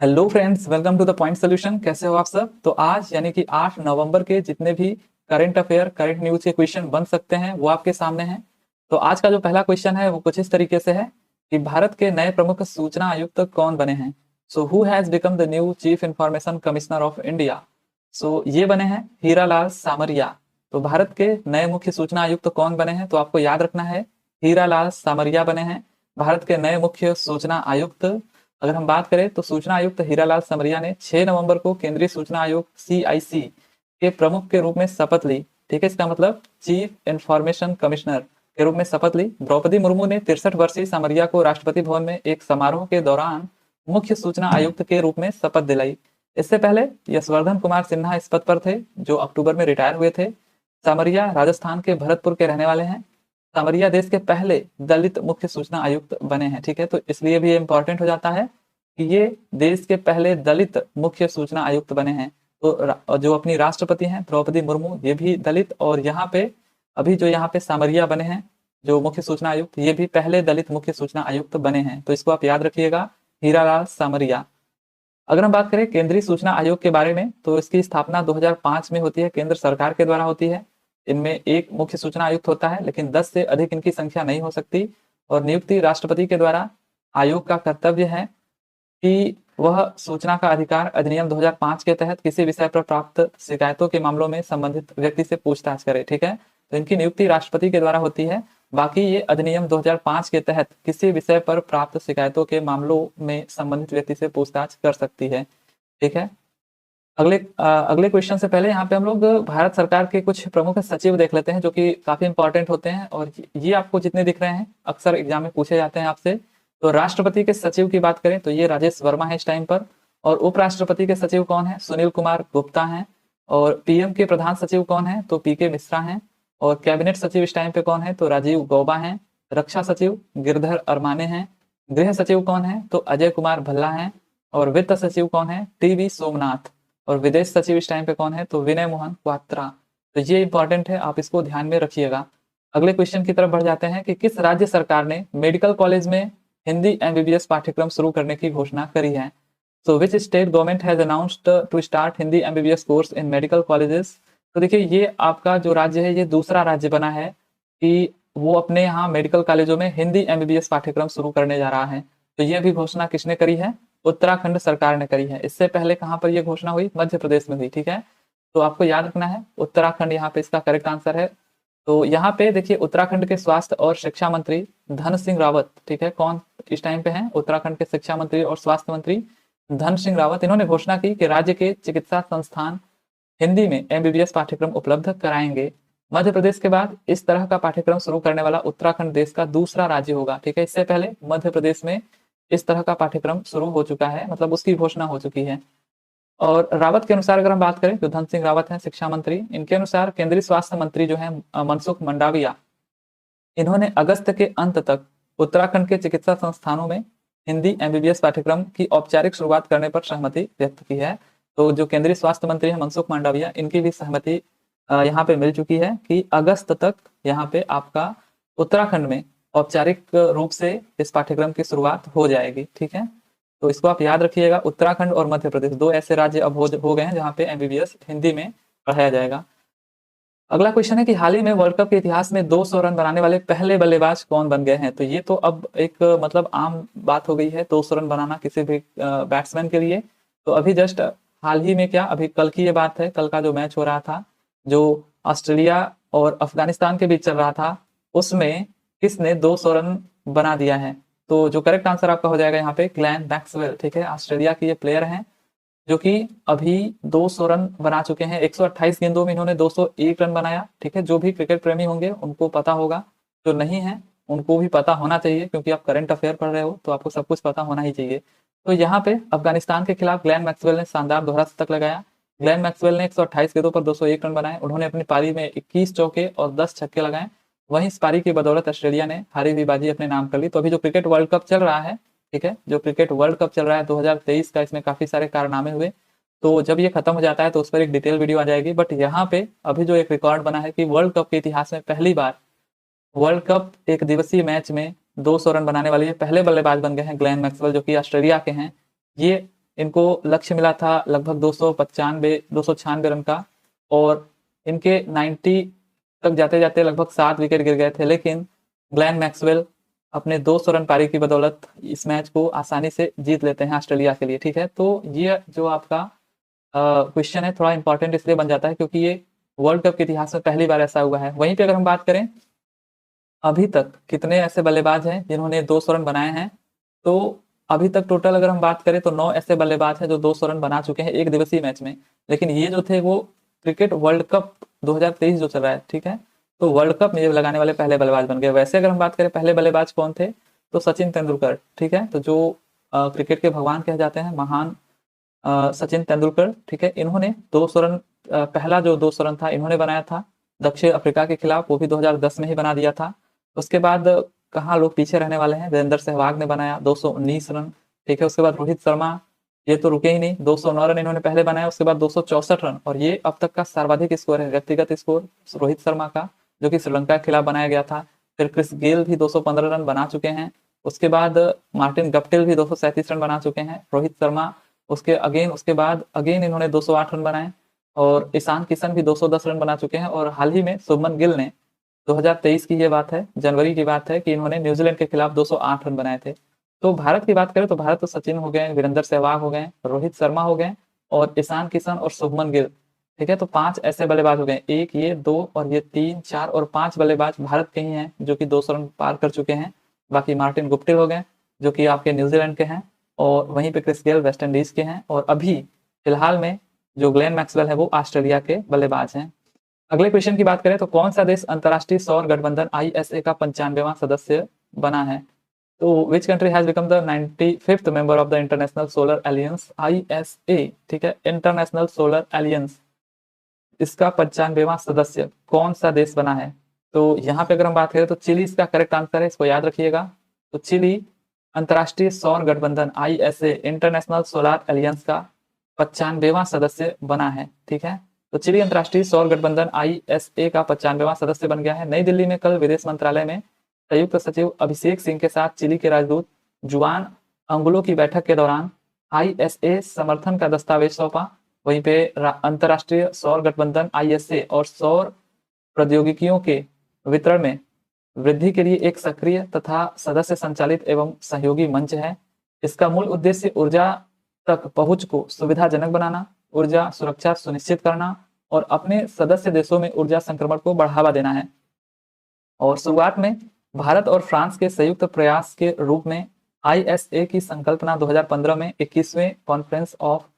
Hello friends, welcome to the point solution. कैसे हो आप सब? तो आज यानी कि 8 नवंबर के जितने भी करंट अफेयर करंट न्यूज के क्वेश्चन बन सकते हैं वो आपके सामने हैं। तो आज का जो पहला क्वेश्चन है वो कुछ इस तरीके से है कि भारत के नए प्रमुख सूचना आयुक्त कौन बने हैं। So who has become the new chief information commissioner of India. So ये बने हैं हीरालाल सामरिया। तो भारत के नए मुख्य सूचना आयुक्त कौन बने हैं, तो आपको याद रखना है हीरालाल सामरिया बने हैं भारत के नए मुख्य सूचना आयुक्त। अगर हम बात करें तो सूचना आयुक्त हीरालाल समरिया ने 6 नवंबर को केंद्रीय सूचना आयोग सीआईसी के प्रमुख के रूप में शपथ ली। ठीक है, इसका मतलब चीफ इंफॉर्मेशन कमिश्नर के रूप में शपथ ली। द्रौपदी मुर्मू ने 63 वर्षीय समरिया को राष्ट्रपति भवन में एक समारोह के दौरान मुख्य सूचना आयुक्त के रूप में शपथ दिलाई। इससे पहले यशवर्धन कुमार सिन्हा इस पद पर थे, जो अक्टूबर में रिटायर हुए थे। समरिया राजस्थान के भरतपुर के रहने वाले हैं। समरिया देश के पहले दलित मुख्य सूचना आयुक्त बने हैं। ठीक है, तो इसलिए भी ये इंपॉर्टेंट हो जाता है कि ये देश के पहले दलित मुख्य सूचना आयुक्त बने हैं। तो जो अपनी राष्ट्रपति हैं द्रौपदी मुर्मू, ये भी दलित, और यहाँ पे अभी जो यहाँ पे सामरिया बने हैं जो मुख्य सूचना आयुक्त, ये भी पहले दलित मुख्य सूचना आयुक्त बने हैं। तो इसको आप याद रखिएगा, हीरालाल सामरिया। अगर हम बात करें केंद्रीय सूचना आयोग के बारे में, तो इसकी स्थापना 2005 में होती है, केंद्र सरकार के द्वारा होती है। इनमें एक मुख्य सूचना आयुक्त होता है, लेकिन 10 से अधिक इनकी संख्या नहीं हो सकती, और नियुक्ति राष्ट्रपति के द्वारा। आयोग का कर्तव्य है कि वह सूचना का अधिकार अधिनियम 2005 के तहत किसी विषय पर प्राप्त शिकायतों के मामलों में संबंधित व्यक्ति से पूछताछ करे। ठीक है, तो इनकी नियुक्ति राष्ट्रपति के द्वारा होती है। बाकी ये अधिनियम 2005 के तहत किसी विषय पर प्राप्त शिकायतों के मामलों में संबंधित व्यक्ति से पूछताछ कर सकती है। ठीक है, अगले क्वेश्चन से पहले यहाँ पे हम लोग भारत सरकार के कुछ प्रमुख सचिव देख लेते हैं, जो कि काफी इंपॉर्टेंट होते हैं, और ये आपको जितने दिख रहे हैं अक्सर एग्जाम में पूछे जाते हैं आपसे। तो राष्ट्रपति के सचिव की बात करें तो ये राजेश वर्मा है इस टाइम पर। और उपराष्ट्रपति के सचिव कौन है? सुनील कुमार गुप्ता हैं। और पीएम के प्रधान सचिव कौन है? तो पीके मिश्रा हैं। और कैबिनेट सचिव इस टाइम पे कौन है? तो राजीव गौबा हैं। रक्षा सचिव गिरधर अरमाने हैं। गृह सचिव कौन है? तो अजय कुमार भल्ला हैं। और वित्त सचिव कौन है? टीवी सोमनाथ। और विदेश सचिव इस टाइम पे कौन है? तो विनय मोहन क्वात्रा। तो ये इंपॉर्टेंट है, आप इसको ध्यान में रखिएगा। अगले क्वेश्चन की तरफ बढ़ जाते हैं कि किस राज्य सरकार ने मेडिकल कॉलेज में हिंदी एमबीबीएस पाठ्यक्रम शुरू करने की घोषणा करी है। So which state government has announced to start Hindi MBBS course in medical colleges. तो देखिए, ये आपका जो राज्य है ये दूसरा राज्य बना है कि वो अपने यहाँ मेडिकल कॉलेजों में हिंदी एमबीबीएस पाठ्यक्रम शुरू करने जा रहा है। तो ये भी घोषणा किसने करी है? उत्तराखंड सरकार ने करी है। इससे पहले कहाँ पर यह घोषणा हुई? मध्य प्रदेश में हुई। ठीक है, तो आपको याद रखना है उत्तराखंड यहाँ पे इसका करेक्ट आंसर है। तो यहाँ पे देखिए, उत्तराखंड के स्वास्थ्य और शिक्षा मंत्री धन सिंह रावत, ठीक है, कौन इस टाइम पे हैं? उत्तराखंड के शिक्षा मंत्री और स्वास्थ्य मंत्री धन सिंह रावत। इन्होंने घोषणा की कि राज्य के चिकित्सा संस्थान हिंदी में एमबीबीएस पाठ्यक्रम उपलब्ध कराएंगे। मध्य प्रदेश के बाद इस तरह का पाठ्यक्रम शुरू करने वाला उत्तराखंड देश का दूसरा राज्य होगा। ठीक है, इससे पहले मध्य प्रदेश में इस तरह का पाठ्यक्रम शुरू हो चुका है, मतलब उसकी घोषणा हो चुकी है। और रावत के अनुसार अगर हम बात करें, तो धन सिंह रावत हैं शिक्षा मंत्री, इनके अनुसार केंद्रीय स्वास्थ्य मंत्री जो है मनसुख मंडाविया, इन्होंने अगस्त के अंत तक उत्तराखंड के चिकित्सा संस्थानों में हिंदी एमबीबीएस पाठ्यक्रम की औपचारिक शुरुआत करने पर सहमति व्यक्त की है। तो जो केंद्रीय स्वास्थ्य मंत्री है मनसुख मंडाविया, इनकी भी सहमति यहाँ पे मिल चुकी है कि अगस्त तक यहाँ पे आपका उत्तराखंड में औपचारिक रूप से इस पाठ्यक्रम की शुरुआत हो जाएगी। ठीक है, तो इसको आप याद रखिएगा, उत्तराखंड और मध्य प्रदेश दो ऐसे राज्य अब हो गए हैं जहाँ पे एमबीबीएस हिंदी में पढ़ाया जाएगा। अगला क्वेश्चन है कि हाल ही में वर्ल्ड कप के इतिहास में 200 रन बनाने वाले पहले बल्लेबाज कौन बन गए हैं। तो ये तो अब एक मतलब आम बात हो गई है, 200 रन बनाना किसी भी बैट्समैन के लिए। तो अभी जस्ट हाल ही में, क्या अभी कल की ये बात है, कल का जो मैच हो रहा था, जो ऑस्ट्रेलिया और अफगानिस्तान के बीच चल रहा था, उसमें किसने 200 रन बना दिया है? तो जो करेक्ट आंसर आपका हो जाएगा यहाँ पे ग्लेन मैक्सवेल। ठीक है, ऑस्ट्रेलिया के ये प्लेयर हैं जो कि अभी 200 रन बना चुके हैं। 128 गेंदों में इन्होंने 201 रन बनाया। ठीक है, जो भी क्रिकेट प्रेमी होंगे उनको पता होगा, जो नहीं है उनको भी पता होना चाहिए, क्योंकि आप करंट अफेयर पढ़ रहे हो तो आपको सब कुछ पता होना ही चाहिए। तो यहाँ पे अफगानिस्तान के खिलाफ ग्लेन मैक्सवेल ने शानदार दोहरा शतक लगाया। ग्लेन मैक्सवेल ने 128 गेंदों पर 201 रन बनाए। उन्होंने अपनी पारी में 21 चौके और 10 छक्के लगाए। वहीं इस पारी की बदौलत ऑस्ट्रेलिया ने हारी हुई बाजी अपने नाम कर ली। तो अभी जो क्रिकेट वर्ल्ड कप चल रहा है, ठीक है, जो क्रिकेट वर्ल्ड कप चल रहा है 2023 का, इसमें काफी सारे कारनामे हुए। तो जब ये खत्म हो जाता है तो उस पर एक डिटेल वीडियो आ जाएगी। बट यहाँ पे अभी जो एक रिकॉर्ड बना है कि वर्ल्ड कप के इतिहास में पहली बार वर्ल्ड कप एक दिवसीय मैच में 200 रन बनाने वाले पहले बल्लेबाज बन गए हैं ग्लेन मैक्सवेल, जो कि ऑस्ट्रेलिया के हैं। ये इनको लक्ष्य मिला था लगभग 296 रन का, और इनके 90 तक जाते जाते लगभग 7 विकेट गिर गए थे, लेकिन ग्लेन मैक्सवेल अपने 200 रन पारी की बदौलत इस मैच को आसानी से जीत लेते हैं ऑस्ट्रेलिया के लिए। ठीक है, तो ये जो आपका क्वेश्चन है थोड़ा इंपॉर्टेंट इसलिए बन जाता है क्योंकि ये वर्ल्ड कप के इतिहास में पहली बार ऐसा हुआ है। वहीं पे अगर हम बात करें अभी तक कितने ऐसे बल्लेबाज हैं जिन्होंने 200 रन बनाए हैं, तो अभी तक टोटल अगर हम बात करें तो 9 ऐसे बल्लेबाज हैं जो 200 रन बना चुके हैं एक दिवसीय मैच में। लेकिन ये जो थे वो क्रिकेट वर्ल्ड कप 2023 जो चल रहा है, ठीक है, तो वर्ल्ड कप में लगाने वाले पहले बल्लेबाज बन गए। वैसे अगर हम बात करें पहले बल्लेबाज कौन थे, तो सचिन तेंदुलकर, ठीक है, तो जो क्रिकेट के भगवान कहे जाते हैं, महान सचिन तेंदुलकर, ठीक है, इन्होंने 200 रन पहला जो 200 रन था इन्होंने बनाया था दक्षिण अफ्रीका के खिलाफ, वो भी 2010 में ही बना दिया था। उसके बाद कहाँ लोग पीछे रहने वाले हैं, वीरेंद्र सहवाग ने बनाया 219 रन, ठीक है। उसके बाद रोहित शर्मा, ये तो रुके ही नहीं, 209 रन इन्होंने पहले बनाया। उसके बाद 264 रन, और ये अब तक का सर्वाधिक स्कोर है व्यक्तिगत स्कोर रोहित शर्मा का, जो कि श्रीलंका के खिलाफ बनाया गया था। फिर क्रिस गेल भी 215 रन बना चुके हैं। उसके बाद मार्टिन गप्टिल भी 237 रन बना चुके हैं। रोहित शर्मा उसके बाद इन्होंने 208 रन बनाए, और ईशान किशन भी 210 रन बना चुके हैं। और हाल ही में शुभमन गिल ने 2023 की ये बात है, जनवरी की बात है, कि इन्होंने न्यूजीलैंड के खिलाफ 208 रन बनाए थे। तो भारत की बात करें तो भारत तो सचिन हो गए, वीरेंद्र सहवाग हो गए, रोहित शर्मा हो गए, और ईशान किशन और शुभमन गिल, ठीक है। तो 5 ऐसे बल्लेबाज हो गए, एक ये, 2 और ये 3 4 और 5 बल्लेबाज भारत के ही हैं जो कि 200 रन पार कर चुके हैं। बाकी मार्टिन गुप्टिल हो गए जो कि आपके न्यूजीलैंड के हैं, और वहीं पे क्रिस गेल वेस्ट इंडीज के हैं, और अभी फिलहाल में जो ग्लेन मैक्सवेल है वो ऑस्ट्रेलिया के बल्लेबाज हैं। अगले क्वेश्चन की बात करें तो कौन सा देश अंतर्राष्ट्रीय सौर गठबंधन ISA का 95वां सदस्य बना है? तो which country has become the 95th member of the international solar aliens ISA, ठीक है, इंटरनेशनल सोलर एलियंस, इसका 95वां सदस्य कौन सा देश बना है? तो यहाँ पे अगर हम बात करें तो चिली इसका करेक्ट आंसर है, इसको याद रखिएगा। तो चिली अंतर्राष्ट्रीय सौर गठबंधन ISA इंटरनेशनल सोलर एलियंस का 95वां सदस्य बना है, ठीक है। तो चिली अंतर्राष्ट्रीय सौर गठबंधन ISA का 95वां सदस्य बन गया है। नई दिल्ली में कल विदेश मंत्रालय में संयुक्त सचिव अभिषेक सिंह के साथ चिली के राजदूत जुआन अंगुलो की बैठक के दौरान ISA समर्थन का दस्तावेज सौंपा। वहीं पे अंतर्राष्ट्रीय सौर गठबंधन ISA और सौर प्रौद्योगिकियों के वितरण में वृद्धि के लिए एक सक्रिय तथा सदस्य संचालित एवं सहयोगी मंच है। इसका मूल उद्देश्य ऊर्जा तक पहुंच को सुविधाजनक बनाना, ऊर्जा सुरक्षा सुनिश्चित करना और अपने सदस्य देशों में ऊर्जा संक्रमण को बढ़ावा देना है। और शुरुआत में भारत और फ्रांस के संयुक्त प्रयास के रूप में ISA की संकल्पना 2015 में 21वें conference of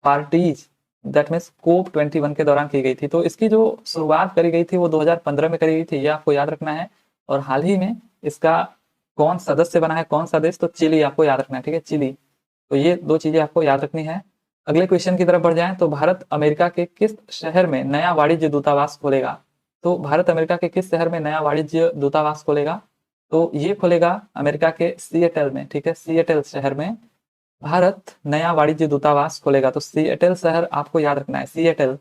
parties that means COP21 के दौरान की गई थी। तो इसकी जो शुरुआत करी गई थी वो 2015 में करी गई थी, ये आपको याद रखना है। और हाल ही में इसका कौन सदस्य बना है, कौन सा देश, तो चिली आपको याद रखना है, ठीक है, चिली। तो ये 2 चीजें आपको याद रखनी है। अगले क्वेश्चन की तरफ बढ़ जाएं तो भारत अमेरिका के किस शहर में नया वाणिज्य दूतावास खोलेगा? तो भारत अमेरिका के किस शहर में नया वाणिज्य दूतावास खोलेगा? तो ये खोलेगा अमेरिका के सिएटल में, ठीक है, सिएटल शहर में भारत नया वाणिज्य दूतावास खोलेगा। तो सिएटल शहर आपको याद रखना है, सिएटल,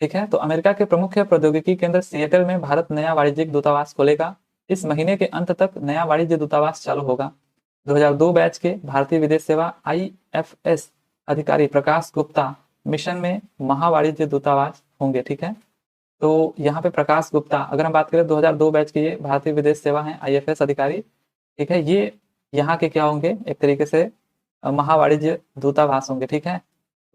ठीक है। तो अमेरिका के प्रमुख प्रौद्योगिकी केंद्र सिएटल में भारत नया वाणिज्यिक दूतावास खोलेगा। इस महीने के अंत तक नया वाणिज्य दूतावास चालू होगा। 2002 बैच के भारतीय विदेश सेवा IFS अधिकारी प्रकाश गुप्ता मिशन में महावाणिज्य दूतावास होंगे, ठीक है। तो यहाँ पे प्रकाश गुप्ता, अगर हम बात करें 2002 बैच के ये भारतीय विदेश सेवा है IFS अधिकारी, ठीक है, ये यहाँ के क्या होंगे, एक तरीके से महावाणिज्य दूतावास होंगे, ठीक है।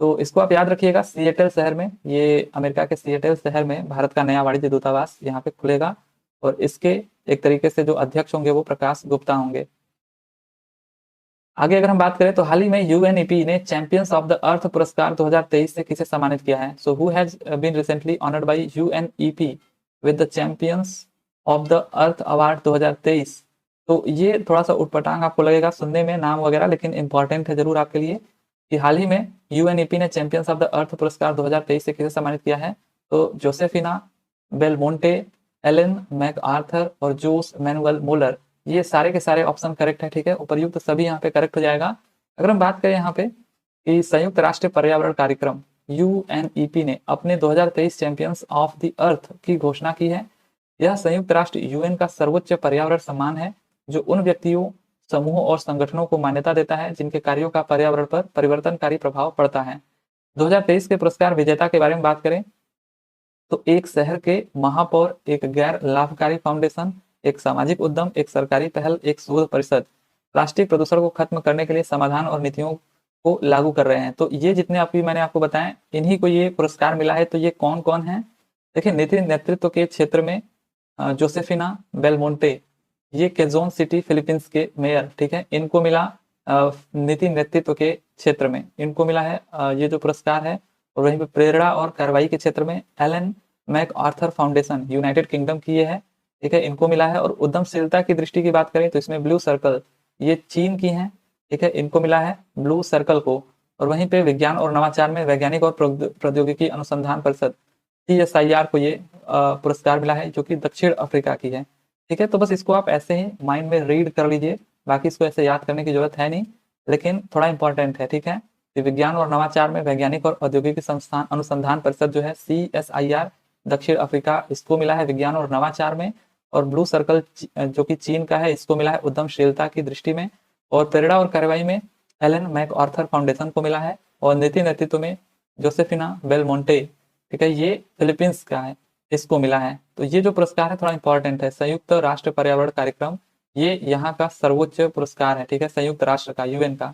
तो इसको आप याद रखिएगा, सिएटल शहर में, ये अमेरिका के सिएटल शहर में भारत का नया वाणिज्य दूतावास यहाँ पे खुलेगा, और इसके एक तरीके से जो अध्यक्ष होंगे वो प्रकाश गुप्ता होंगे। आगे अगर हम बात करें तो हाल ही में UNEP ने चैंपियंस ऑफ द अर्थ पुरस्कार 2023 से किसे सम्मानित किया है? So who has been recently honoured by UNEP with the champions of the earth award 2023? तो ये थोड़ा सा उटपटांग आपको लगेगा सुनने में नाम वगैरह, लेकिन इंपॉर्टेंट है जरूर आपके लिए कि हाल ही में UNEP ने चैंपियंस ऑफ द अर्थ पुरस्कार 2023 से किसे सम्मानित किया है? तो जोसेफिना बेलमोंटे, एलन मैकआर्थर और जोस मैनुअल मोलर, ये सारे के सारे ऑप्शन करेक्ट है, ठीक है, उपर्युक्त सभी यहाँ पे करेक्ट हो जाएगा। अगर हम बात करें यहाँ पे कि संयुक्त राष्ट्र पर्यावरण कार्यक्रम UNEP ने अपने 2023 चैंपियंस ऑफ द अर्थ की घोषणा की है। यह संयुक्त राष्ट्र UN का सर्वोच्च पर्यावरण सम्मान है जो उन व्यक्तियों, समूहों और संगठनों को मान्यता देता है जिनके कार्यों का पर्यावरण पर परिवर्तनकारी प्रभाव पड़ता है। 2023 के पुरस्कार विजेता के बारे में बात करें तो एक शहर के महापौर, एक गैर लाभकारी फाउंडेशन, एक सामाजिक उद्यम, एक सरकारी पहल, एक शोध परिषद प्लास्टिक प्रदूषण को खत्म करने के लिए समाधान और नीतियों को लागू कर रहे हैं। तो ये जितने अभी मैंने आपको बताए, इन्हीं को ये पुरस्कार मिला है। तो ये कौन कौन है? देखिए, नीति नेतृत्व के क्षेत्र में जोसेफिना बेलमोंटे, ये केजोन सिटी फिलीपींस के मेयर, ठीक है, इनको मिला नीति नेतृत्व के क्षेत्र में इनको मिला है ये जो पुरस्कार है। और वहीं पे प्रेरणा और कार्रवाई के क्षेत्र में Ellen MacArthur foundation, United Kingdom की ये है, ठीक है, इनको मिला है। और उद्यमशीलता की दृष्टि की बात करें तो इसमें ब्लू सर्कल, ये चीन की हैं, ठीक है, इनको मिला है ब्लू सर्कल को। और वहीं पे विज्ञान और नवाचार में वैज्ञानिक और प्रौद्योगिकी अनुसंधान परिषद CSIR को ये पुरस्कार मिला है, जो कि दक्षिण अफ्रीका की है, ठीक है। तो बस इसको आप ऐसे ही माइंड में रीड कर लीजिए, बाकी इसको ऐसे याद करने की जरूरत है नहीं, लेकिन थोड़ा इंपॉर्टेंट है, ठीक है। तो विज्ञान और नवाचार में वैज्ञानिक और औद्योगिक संस्थान अनुसंधान परिषद जो है CSIR दक्षिण अफ्रीका, इसको मिला है विज्ञान और नवाचार में। और ब्लू सर्कल जो कि चीन का है, इसको मिला है उद्यमशीलता की दृष्टि में। और प्रेरणा और कार्रवाई में एलन मैक आर्थर फाउंडेशन को मिला है। और नीति नेतृत्व में जोसेफिना बेलमोंटे, ठीक है, ये फिलीपींस का है, इसको मिला है। तो ये जो पुरस्कार है थोड़ा इंपॉर्टेंट है। संयुक्त राष्ट्र पर्यावरण कार्यक्रम, ये यहाँ का सर्वोच्च पुरस्कार है, ठीक है, संयुक्त राष्ट्र का, UN का।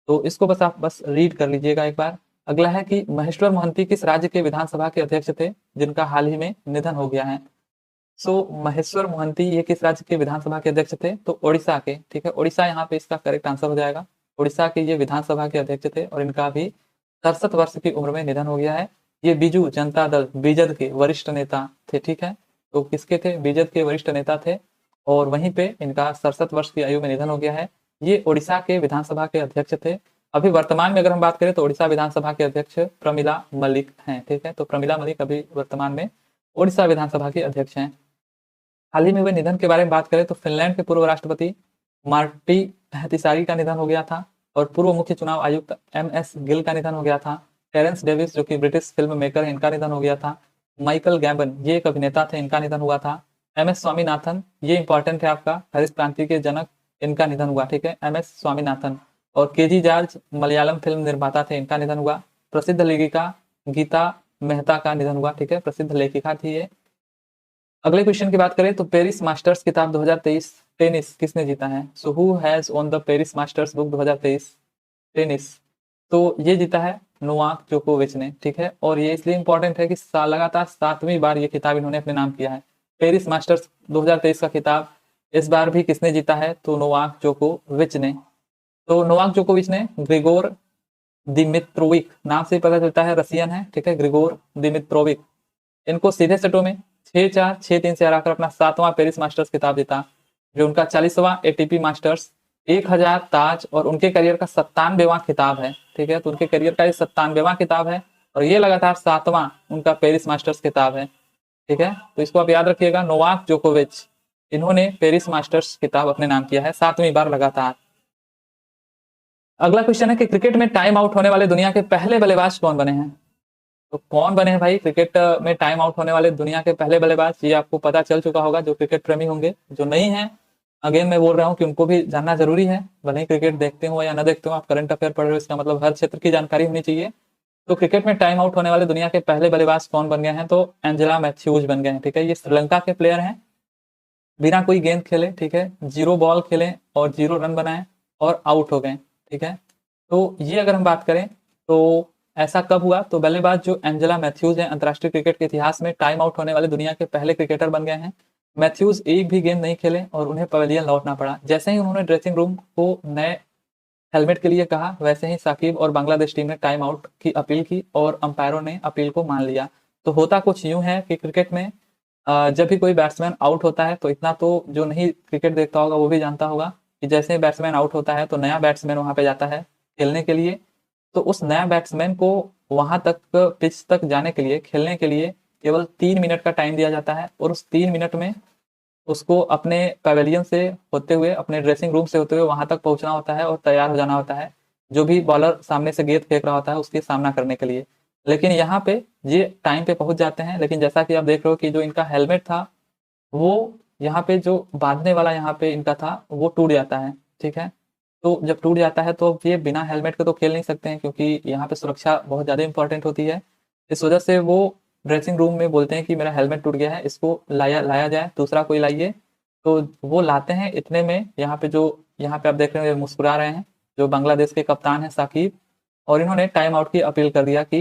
तो इसको बस आप बस रीड कर लीजिएगा एक बार। अगला है कि महेश्वर मोहंती किस राज्य के विधानसभा के अध्यक्ष थे जिनका हाल ही में निधन हो गया है? महेश्वर मोहंती ये किस राज्य के विधानसभा के अध्यक्ष थे? तो ओडिशा के, ठीक है, ओडिशा यहाँ पे इसका करेक्ट आंसर हो जाएगा। ओडिशा के ये विधानसभा के अध्यक्ष थे और इनका भी 67 वर्ष की उम्र में निधन हो गया है। ये बीजू जनता दल बीजद के वरिष्ठ नेता थे, ठीक है। तो किसके थे? बीजद के वरिष्ठ नेता थे। और वहीं पे इनका 67 वर्ष की आयु में निधन हो गया है। ये ओडिशा के विधानसभा के अध्यक्ष थे। अभी वर्तमान में अगर हम बात करें तो ओडिशा विधानसभा के अध्यक्ष प्रमिला मलिक हैं, ठीक है। तो प्रमिला मलिक अभी वर्तमान में ओडिशा विधानसभा के अध्यक्ष हैं। हाल ही में हुए निधन के बारे में बात करें तो फिनलैंड के पूर्व राष्ट्रपति मार्टी हतिसारी का निधन हो गया था। और पूर्व मुख्य चुनाव आयुक्त MS गिल का निधन हो गया था। टेरेंस डेविस जो कि ब्रिटिश फिल्म मेकर है, इनका निधन हो गया था। माइकल गैबन, ये एक अभिनेता थे, इनका निधन हुआ था। MS स्वामीनाथन, ये इंपॉर्टेंट है आपका, हरित क्रांति के जनक, इनका निधन हुआ, ठीक है, MS स्वामीनाथन। और KG जॉर्ज मलयालम फिल्म निर्माता थे, इनका निधन हुआ। प्रसिद्ध लेखिका गीता मेहता का निधन हुआ, ठीक है, प्रसिद्ध लेखिका थी ये। अगले क्वेश्चन की बात करें तो पेरिस मास्टर्स किताब 2023 टेनिस किसने जीता है? So who has own the Paris masters book 2023 tennis? तो ये जीता है नोवाक जोकोविच ने, ठीक है। और ये इसलिए इंपॉर्टेंट है कि लगातार 7वीं बार ये खिताब इन्होंने अपने नाम किया है। पेरिस मास्टर्स 2023 का खिताब इस बार भी किसने जीता है? तो नोवाक जोकोविच ने। तो नोवाक जोकोविच ने ग्रिगोर दिमित्रोविक, नाम से पता चलता है रसियन है, ठीक है, ग्रिगोर दिमित्रोविक, इनको सीधे सेटों में 6-4, 6-3 से हराकर अपना 7वां पेरिस मास्टर्स खिताब जीता, जो उनका 40वां ATP मास्टर्स, 1000 ताज और उनके करियर का 97वां खिताब है, ठीक है। तो उनके करियर का ये 97वां खिताब है और ये लगातार 7वां उनका पेरिस मास्टर्स खिताब है, ठीक है। तो इसको आप याद रखिएगा, नोवाक जोकोविच, इन्होंने पेरिस मास्टर्स खिताब अपने नाम किया है 7वीं बार लगातार। अगला क्वेश्चन है कि क्रिकेट में टाइम आउट होने वाले दुनिया के पहले बल्लेबाज कौन बने हैं? तो कौन बने हैं भाई क्रिकेट में टाइम आउट होने वाले दुनिया के पहले बल्लेबाज? ये आपको पता चल चुका होगा, जो क्रिकेट प्रेमी होंगे। जो नहीं है, अगेन मैं बोल रहा हूँ कि उनको भी जानना जरूरी है, भले ही क्रिकेट देखते हो या ना देखते हो, आप करंट अफेयर पढ़ रहे हो, इसका मतलब हर क्षेत्र की जानकारी होनी चाहिए। तो क्रिकेट में टाइम आउट होने वाले दुनिया के पहले बल्लेबाज कौन बन गए हैं? तो एंजेला मैथ्यूज बन गए हैं, ठीक है। ये श्रीलंका के प्लेयर हैं, बिना कोई गेंद खेले, ठीक है, 0 बॉल खेले और 0 रन बनाए और आउट हो गए, ठीक है। तो ये अगर हम बात करें तो ऐसा कब हुआ? तो बल्लेबाज जो एंजेला मैथ्यूज हैं, अंतर्राष्ट्रीय क्रिकेट के इतिहास में टाइम आउट होने वाले दुनिया के पहले क्रिकेटर बन गए हैं। मैथ्यूज एक भी गेंद नहीं खेले और उन्हें पवेलियन लौटना पड़ा। जैसे ही उन्होंने ड्रेसिंग रूम को नए हेलमेट के लिए कहा, वैसे ही साकिब और बांग्लादेश टीम ने टाइम आउट की अपील की और अंपायरों ने अपील को मान लिया। तो होता कुछ यूं है कि क्रिकेट में जब भी कोई बैट्समैन आउट होता है तो इतना तो जो नहीं क्रिकेट देखता होगा वो भी जानता होगा कि जैसे ही बैट्समैन आउट होता है तो नया बैट्समैन वहां पे जाता है खेलने के लिए। तो उस नया बैट्समैन को वहां तक पिच तक जाने के लिए, खेलने के लिए केवल 3 मिनट का टाइम दिया जाता है और उस 3 मिनट में उसको अपने पैवेलियन से होते हुए, अपने ड्रेसिंग रूम से होते हुए वहां तक पहुंचना होता है और तैयार हो जाना होता है, जो भी बॉलर सामने से गेंद फेंक रहा होता है उसके सामना करने के लिए। लेकिन यहाँ पे ये टाइम पे पहुंच जाते हैं, लेकिन जैसा कि आप देख रहे हो कि जो इनका हेलमेट था वो यहाँ पे जो बांधने वाला यहाँ पे इनका था वो टूट जाता है, ठीक है। तो जब टूट जाता है तो ये बिना हेलमेट के तो खेल नहीं सकते हैं, क्योंकि यहाँ पे सुरक्षा बहुत ज़्यादा इंपॉर्टेंट होती है। इस वजह से वो ड्रेसिंग रूम में बोलते हैं कि मेरा हेलमेट टूट गया है, इसको लाया जाए, दूसरा कोई लाइए। तो वो लाते हैं। इतने में यहाँ पे आप देख रहे हैं मुस्कुरा रहे हैं, जो बांग्लादेश के कप्तान हैं साकिब, और इन्होंने टाइम आउट की अपील कर दिया कि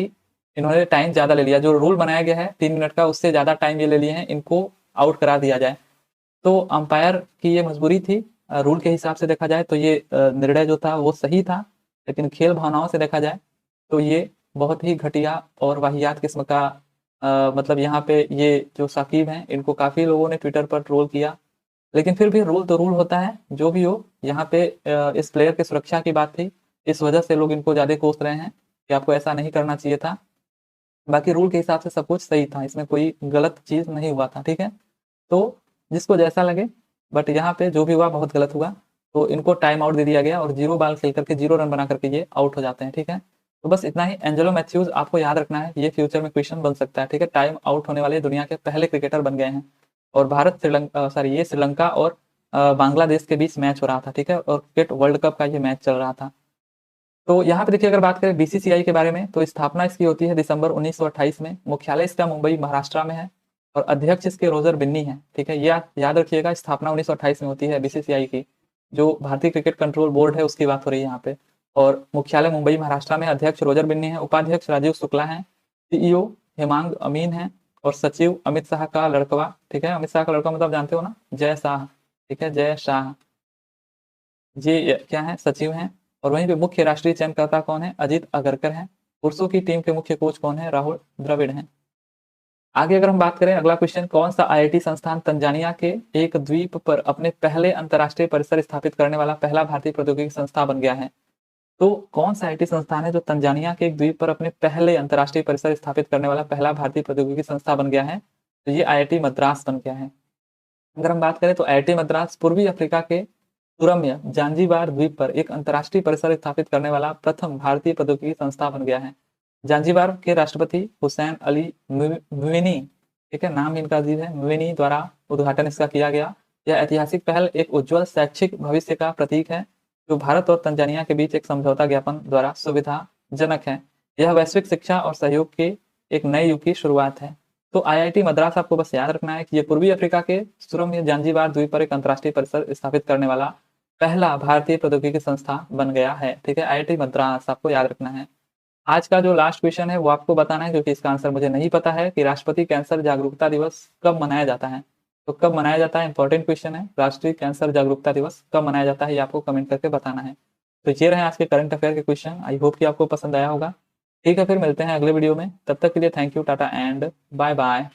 इन्होंने टाइम ज़्यादा ले लिया, जो रूल बनाया गया है 3 मिनट का, उससे ज़्यादा टाइम ये ले लिए हैं, इनको आउट करा दिया जाए। तो अंपायर की ये मजबूरी थी। रूल के हिसाब से देखा जाए तो ये निर्णय जो था वो सही था, लेकिन खेल भावनाओं से देखा जाए तो ये बहुत ही घटिया और वाहियात किस्म का मतलब यहाँ पे ये जो साकिब हैं इनको काफ़ी लोगों ने ट्विटर पर ट्रोल किया। लेकिन फिर भी रूल तो रूल होता है, जो भी हो। यहाँ पे इस प्लेयर की सुरक्षा की बात थी, इस वजह से लोग इनको ज़्यादा कोस रहे हैं कि आपको ऐसा नहीं करना चाहिए था। बाकी रूल के हिसाब से सब कुछ सही था, इसमें कोई गलत चीज़ नहीं हुआ था, ठीक है। तो जिसको जैसा लगे, बट यहाँ पे जो भी हुआ बहुत गलत हुआ। तो इनको टाइम आउट दे दिया गया और 0 बॉल खेल करके 0 रन बना करके ये आउट हो जाते हैं, ठीक है। तो बस इतना ही। एंजेलो मैथ्यूज आपको याद रखना है, ये फ्यूचर में क्वेश्चन बन सकता है, ठीक है। टाइम आउट होने वाले दुनिया के पहले क्रिकेटर बन गए हैं। और ये श्रीलंका और बांग्लादेश के बीच मैच हो रहा था, ठीक है, और क्रिकेट वर्ल्ड कप का ये मैच चल रहा था। तो यहाँ पे देखिए, अगर बात करें बीसीसीआई के बारे में, तो स्थापना इसकी होती है दिसंबर 1928 में। मुख्यालय इसका मुंबई महाराष्ट्र में है और अध्यक्ष इसके रोजर बिन्नी है, ठीक है। ये याद रखिएगा, स्थापना 1928 में होती है बीसीसीआई की। जो भारतीय क्रिकेट कंट्रोल बोर्ड है उसकी बात हो रही है यहाँ पे। और मुख्यालय मुंबई महाराष्ट्र में, अध्यक्ष रोजर बिन्नी है, उपाध्यक्ष राजीव शुक्ला है, सीईओ हेमांग अमीन है, और सचिव अमित शाह का लड़कवा, ठीक है। अमित शाह का लड़का मतलब जानते हो ना, जय शाह, ठीक है, जय शाह। ये क्या है, सचिव हैं। और वहीं पे मुख्य राष्ट्रीय चयनकर्ता कौन है, अजीत अगरकर हैं। पुरुषों की टीम के मुख्य कोच कौन है, राहुल द्रविड़ हैं। आगे अगर हम बात करें, अगला क्वेश्चन, कौन सा आईआईटी संस्थान तंजानिया के एक द्वीप पर अपने पहले अंतर्राष्ट्रीय परिसर स्थापित करने वाला पहला भारतीय प्रौद्योगिकी संस्थान बन गया है। तो कौन सा आईआईटी संस्थान है जो तंजानिया के एक द्वीप पर अपने पहले अंतर्राष्ट्रीय परिसर स्थापित करने वाला पहला भारतीय प्रौद्योगिकी संस्थान बन गया है? तो ये आईआईटी मद्रास बन गया है। अगर हम बात करें तो आईआईटी मद्रास पूर्वी अफ्रीका के सुरम्य जांजीबार द्वीप पर एक अंतर्राष्ट्रीय परिसर स्थापित करने वाला प्रथम भारतीय प्रौद्योगिकी संस्थान बन गया है। जांजीबार के राष्ट्रपति हुसैन अली मुइनी, ठीक है, नाम इनका अजीब है, मुइनी द्वारा उद्घाटन इसका किया गया। यह ऐतिहासिक पहल एक उज्जवल शैक्षिक भविष्य का प्रतीक है, जो भारत और तंजानिया के बीच एक समझौता ज्ञापन द्वारा सुविधाजनक है। यह वैश्विक शिक्षा और सहयोग के एक नए युग की शुरुआत है। तो आईआईटी मद्रास आपको बस याद रखना है कि ये पूर्वी अफ्रीका के सुरम्य जांजीबार द्वीप पर एक अंतर्राष्ट्रीय परिसर स्थापित करने वाला पहला भारतीय प्रौद्योगिकी संस्थान बन गया है, ठीक है। आईआईटी मद्रास आपको याद रखना है। आज का जो लास्ट क्वेश्चन है वो आपको बताना है, क्योंकि इसका आंसर मुझे नहीं पता है, कि राष्ट्रपति कैंसर जागरूकता दिवस कब मनाया जाता है। तो कब मनाया जाता है, इंपॉर्टेंट क्वेश्चन है। राष्ट्रीय कैंसर जागरूकता दिवस कब मनाया जाता है, ये आपको कमेंट करके बताना है। तो ये रहे आज के करंट अफेयर के क्वेश्चन। आई होप कि आपको पसंद आया होगा। ठीक है, फिर मिलते हैं अगले वीडियो में। तब तक के लिए thank you, tata and bye bye.